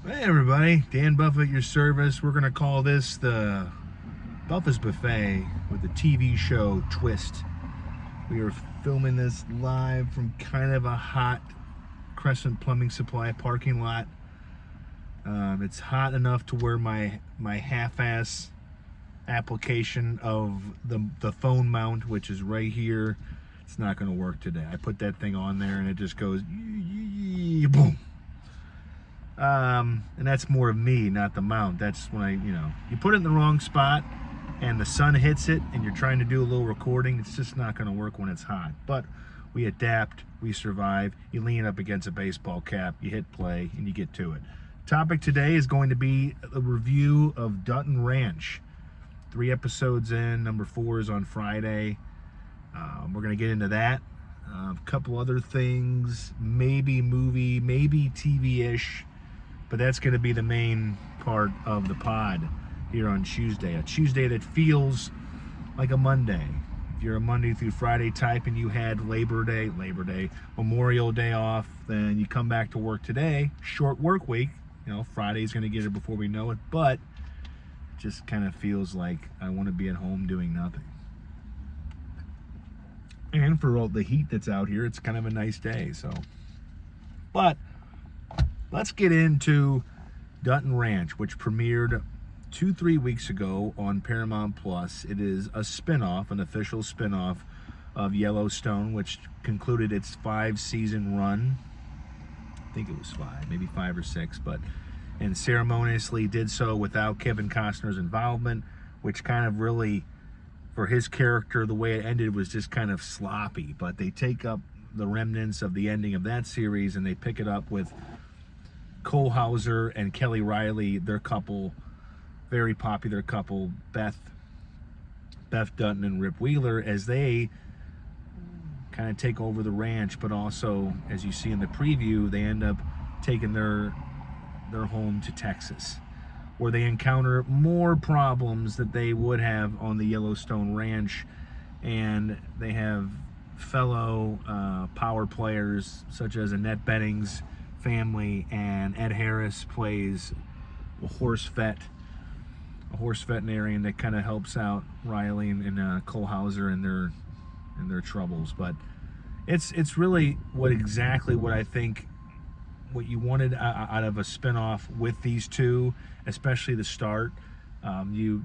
Hey everybody, Dan Buffett at your service. We're going to call this the Buffett's Buffet with the TV show twist. We are filming this live from kind of a hot Crescent Plumbing Supply parking lot. It's hot enough to where my half-ass application of the phone mount, which is right here, it's not going to work today. I put that thing on there and it just goes boom. And that's more of me, not the mount. That's when you put it in the wrong spot and the sun hits it and you're trying to do a little recording, it's just not going to work when it's hot. But we adapt, we survive. You lean up against a baseball cap, you hit play, and you get to it. Topic today is going to be a review of Dutton Ranch. 3 episodes in, number 4 is on Friday. We're going to get into that. A couple other things, maybe movie, maybe TV-ish. But that's going to be the main part of the pod here on Tuesday. A Tuesday that feels like a Monday. If you're a Monday through Friday type and you had Labor Day, Memorial Day off, then you come back to work today. Short work week. Friday's going to get it before we know it. But it just kind of feels like I want to be at home doing nothing. And for all the heat that's out here, it's kind of a nice day. But let's get into Dutton Ranch, which premiered 2-3 weeks ago on Paramount Plus. It is a spinoff, an official spinoff of Yellowstone, which concluded its 5-season run. I think it was 5, maybe 5 or 6, and ceremoniously did so without Kevin Costner's involvement, which kind of really, for his character, the way it ended was just kind of sloppy. But they take up the remnants of the ending of that series and they pick it up with Cole Hauser and Kelly Riley, their couple, very popular couple, Beth Dutton and Rip Wheeler, as they kind of take over the ranch. But also, as you see in the preview, they end up taking their home to Texas, where they encounter more problems that they would have on the Yellowstone ranch, and they have fellow power players such as Annette Bening's family, and Ed Harris plays a horse veterinarian that kind of helps out Riley and Cole Hauser in their troubles. But it's really exactly what I think what you wanted out of a spinoff with these two, especially the start. The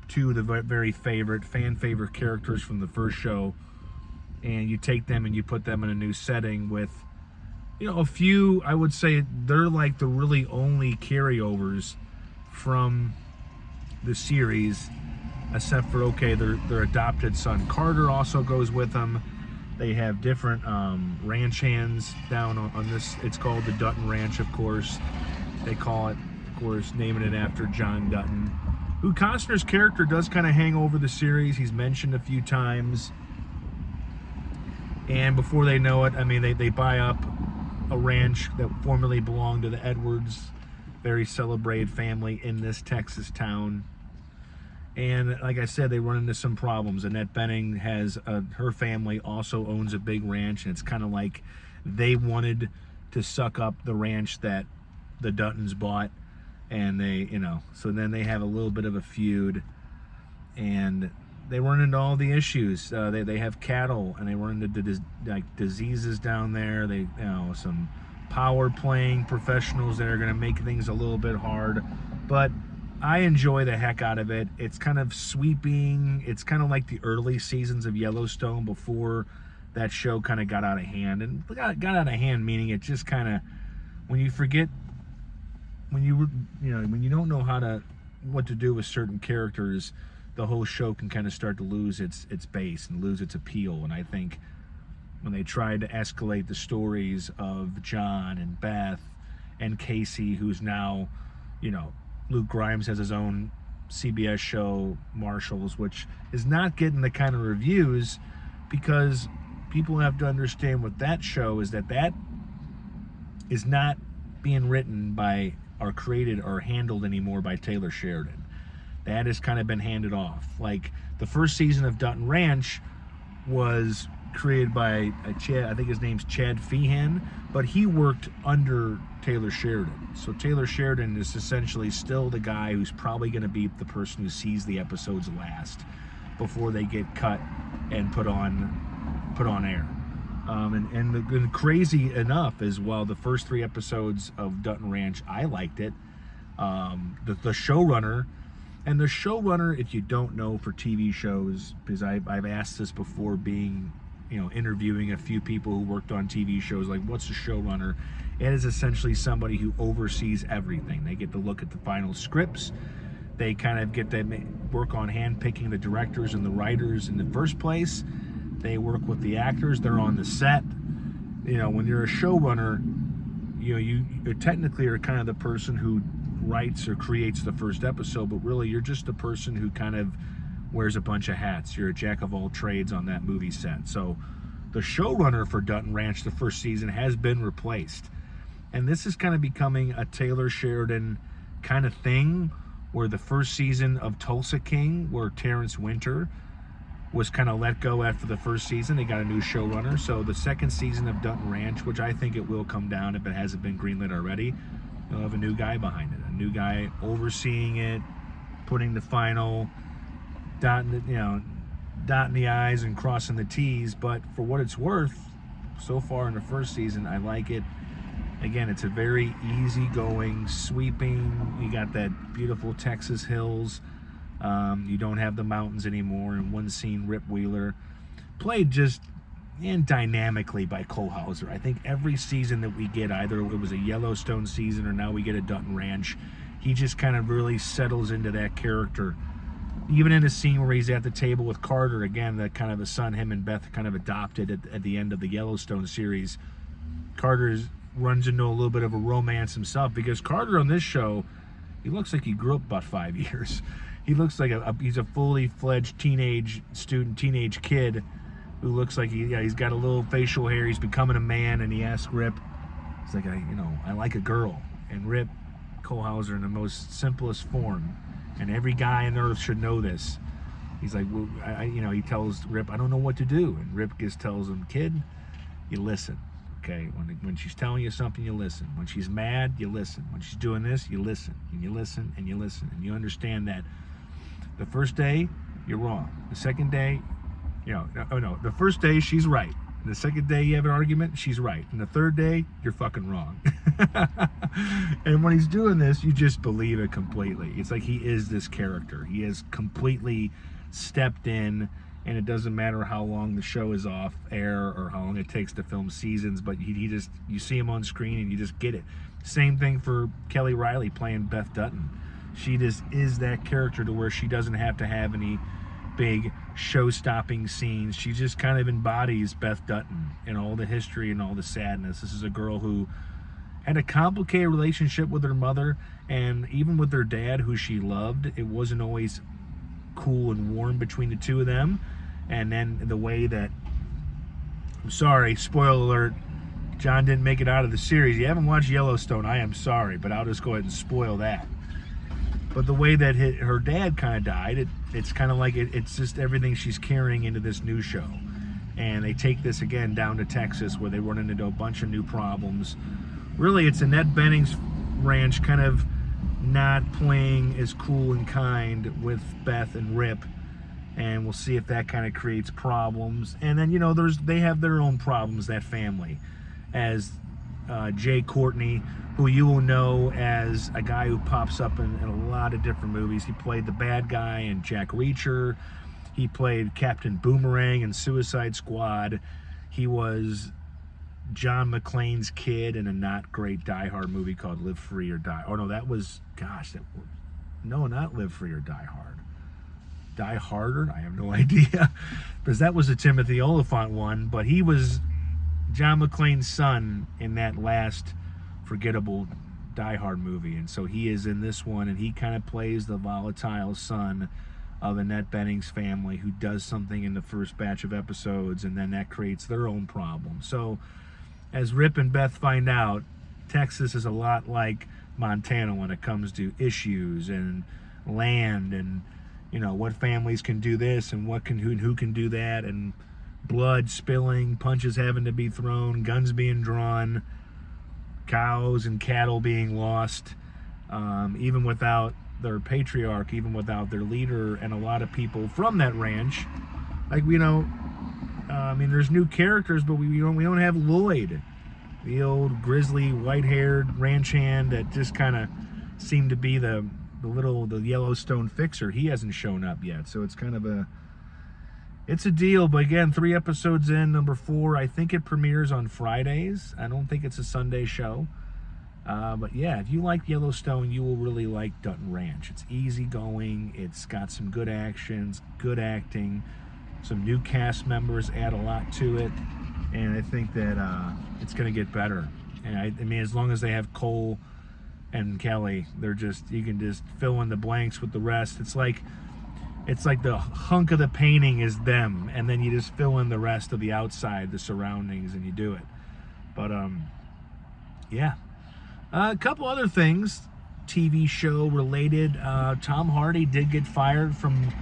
two of the very fan favorite characters from the first show, and you take them and you put them in a new setting with a few, I would say they're like the really only carryovers from the series, except for, their adopted son Carter also goes with them. They have different ranch hands down on this. It's called the Dutton Ranch, of course. They call it, of course, naming it after John Dutton, who Costner's character does kind of hang over the series. He's mentioned a few times. And before they know it, they buy up a ranch that formerly belonged to the Edwards, very celebrated family in this Texas town. And like I said, they run into some problems. Annette Bening has her family also owns a big ranch, and it's kind of like they wanted to suck up the ranch that the Duttons bought, and they, so then they have a little bit of a feud, and they run into all the issues. They have cattle, and they run into diseases down there. They, some power playing professionals that are going to make things a little bit hard. But I enjoy the heck out of it. It's kind of sweeping. It's kind of like the early seasons of Yellowstone before that show kind of got out of hand. And got out of hand meaning it just kind of, when you forget, when you don't know what to do with certain characters, the whole show can kind of start to lose its base and lose its appeal. And I think when they tried to escalate the stories of John and Beth and Casey, who's now, Luke Grimes has his own CBS show, Marshals, which is not getting the kind of reviews because people have to understand what that show is, that is not being written by or created or handled anymore by Taylor Sheridan. That has kind of been handed off. Like the first season of Dutton Ranch was created by Chad, I think his name's Chad Feehan, but he worked under Taylor Sheridan. So Taylor Sheridan is essentially still the guy who's probably going to be the person who sees the episodes last before they get cut and put on air. And crazy enough is, well, the first 3 episodes of Dutton Ranch, I liked it. The showrunner, and the showrunner, if you don't know, for TV shows, because I've asked this before, being, interviewing a few people who worked on TV shows, like, what's a showrunner? It is essentially somebody who oversees everything. They get to look at the final scripts. They kind of get to work on handpicking the directors and the writers in the first place. They work with the actors. They're on the set. When you're a showrunner, you technically are kind of the person who writes or creates the first episode, but really you're just the person who kind of wears a bunch of hats. You're a jack of all trades on that movie set. So the showrunner for Dutton Ranch, the first season, has been replaced. And this is kind of becoming a Taylor Sheridan kind of thing, where the first season of Tulsa King, where Terrence Winter was kind of let go after the first season, they got a new showrunner. So the second season of Dutton Ranch, which I think it will come down if it hasn't been greenlit already, they'll have a new guy behind it, a new guy overseeing it, putting the final, dotting the I's and crossing the T's. But for what it's worth, so far in the first season, I like it. Again, it's a very easygoing, sweeping. You got that beautiful Texas hills. You don't have the mountains anymore. In one scene, Rip Wheeler played just dynamically by Cole Hauser. I think every season that we get, either it was a Yellowstone season or now we get a Dutton Ranch, he just kind of really settles into that character. Even in a scene where he's at the table with Carter, again, that kind of a son him and Beth kind of adopted at the end of the Yellowstone series, Carter runs into a little bit of a romance himself, because Carter on this show, he looks like he grew up about 5 years. He looks like he's a fully fledged teenage kid who looks like he's got a little facial hair. He's becoming a man, and he asks Rip, he's like, I like a girl. And Rip, Cole Hauser, in the most simplest form, and every guy on earth should know this. He's like, well, he tells Rip, I don't know what to do. And Rip just tells him, kid, you listen. Okay, when she's telling you something, you listen. When she's mad, you listen. When she's doing this, you listen. And you listen, and you listen. And you understand that the first day, you're wrong. The second day, the first day, she's right. The second day you have an argument, she's right. And the third day, you're fucking wrong. And when he's doing this, you just believe it completely. It's like he is this character. He has completely stepped in, and it doesn't matter how long the show is off air or how long it takes to film seasons, but you see him on screen and you just get it. Same thing for Kelly Riley playing Beth Dutton. She just is that character to where she doesn't have to have any big show-stopping scenes. She just kind of embodies Beth Dutton and all the history and all the sadness. This is a girl who had a complicated relationship with her mother, and even with her dad, who she loved, it wasn't always cool and warm between the two of them. And then the way that, I'm sorry, spoiler alert, John didn't make it out of the series. You haven't watched Yellowstone, I am sorry, but I'll just go ahead and spoil that. But the way that her dad kind of died, it's kind of like it's just everything she's carrying into this new show. And they take this again down to Texas, where they run into a bunch of new problems. Really, it's Annette Bening's ranch kind of not playing as cool and kind with Beth and Rip. And we'll see if that kind of creates problems. And then, they have their own problems, that family. As Jay Courtney, who you will know as a guy who pops up in a lot of different movies. He played the bad guy in Jack Reacher. He played Captain Boomerang in Suicide Squad. He was John McClane's kid in a not great Die Hard movie called Live Free or Die. Oh, no, that was, not Live Free or Die Hard. Die Harder? I have no idea. Because that was a Timothy Olyphant one, but he was John McClane's son in that last forgettable Die Hard movie. And so he is in this one, and he kind of plays the volatile son of Annette Bening's family who does something in the first batch of episodes, and then that creates their own problem. So as Rip and Beth find out, Texas is a lot like Montana when it comes to issues and land and what families can do this and who can do that. And blood spilling, punches having to be thrown, guns being drawn, cows and cattle being lost, even without their patriarch, even without their leader, and a lot of people from that ranch. Like, I mean, there's new characters, but we don't have Lloyd, the old grizzly white-haired ranch hand that just kind of seemed to be the Yellowstone fixer. He hasn't shown up yet, so it's kind of it's a deal. But again, 3 episodes in, number 4. I think it premieres on Fridays. I don't think it's a Sunday show. But yeah, if you like Yellowstone, you will really like Dutton Ranch. It's easygoing. It's got some good actions, good acting. Some new cast members add a lot to it. And I think that it's going to get better. And I mean, as long as they have Cole and Kelly, you can just fill in the blanks with the rest. It's like the hunk of the painting is them, and then you just fill in the rest of the outside, the surroundings, and you do it. But yeah, a couple other things, TV show related. Tom Hardy did get fired from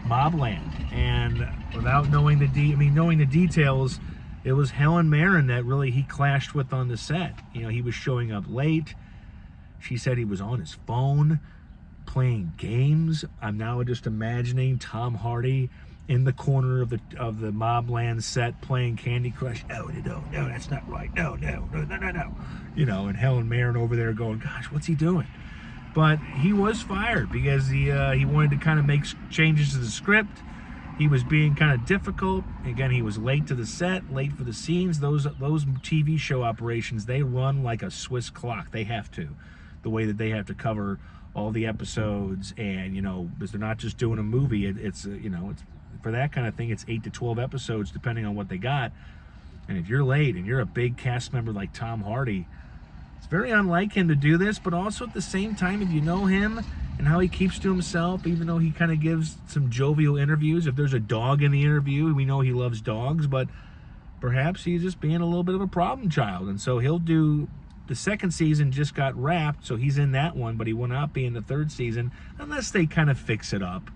Mobland, and without knowing knowing the details, it was Helen Mirren that really he clashed with on the set. He was showing up late. She said he was on his phone playing games. I'm now just imagining Tom Hardy in the corner of the Mobland set playing Candy Crush. No, that's not right. No. And Helen Mirren over there going, gosh, what's he doing? But he was fired because he wanted to kind of make changes to the script. He was being kind of difficult. Again, he was late to the set, late for the scenes. Those TV show operations, they run like a Swiss clock. They have to. The way that they have to cover all the episodes, and because they're not just doing a movie, it's for that kind of thing, it's 8 to 12 episodes depending on what they got. And if you're late and you're a big cast member like Tom Hardy, it's very unlike him to do this. But also at the same time, if you know him and how he keeps to himself, even though he kind of gives some jovial interviews, if there's a dog in the interview, we know he loves dogs, but perhaps he's just being a little bit of a problem child. And so he'll do. The second season just got wrapped, so he's in that one, but he will not be in the third season unless they kind of fix it up.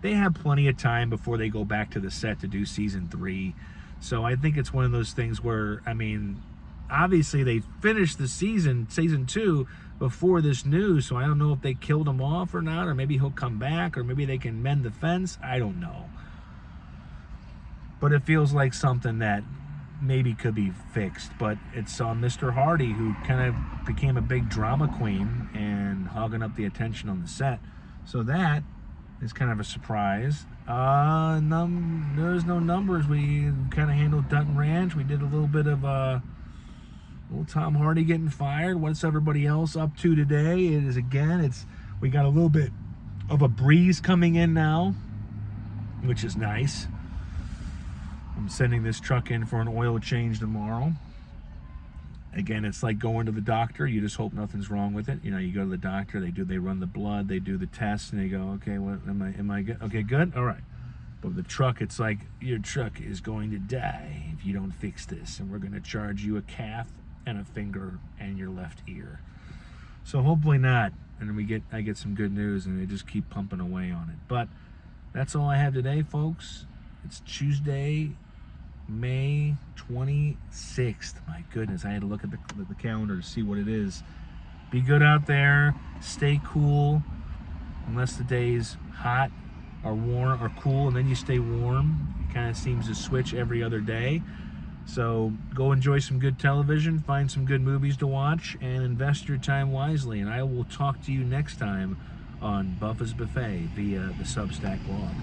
They have plenty of time before they go back to the set to do season 3. So I think it's one of those things where, obviously they finished the season 2, before this news, so I don't know if they killed him off or not, or maybe he'll come back, or maybe they can mend the fence. I don't know. But it feels like something that maybe could be fixed. But it's Mr. Hardy, who kind of became a big drama queen and hogging up the attention on the set. So that is kind of a surprise. There's no numbers. We kind of handled Dutton Ranch. We did a little bit of little Tom Hardy getting fired. What's everybody else up to today? We got a little bit of a breeze coming in now, which is nice. I'm sending this truck in for an oil change tomorrow. Again, it's like going to the doctor. You just hope nothing's wrong with it. You go to the doctor, they run the blood, they do the tests, and they go, okay, what am I good? Okay, good, all right. But the truck, it's like, your truck is going to die if you don't fix this, and we're going to charge you a calf and a finger and your left ear. So hopefully not. And I get some good news, and they just keep pumping away on it. But that's all I have today, folks. It's Tuesday, May 26th. My goodness, I had to look at the calendar to see what it is. Be good out there. Stay cool. Unless the day's hot or warm or cool, and then you stay warm. It kind of seems to switch every other day. So go enjoy some good television, find some good movies to watch, and invest your time wisely. And I will talk to you next time on Buffa's Buffet via the Substack blog.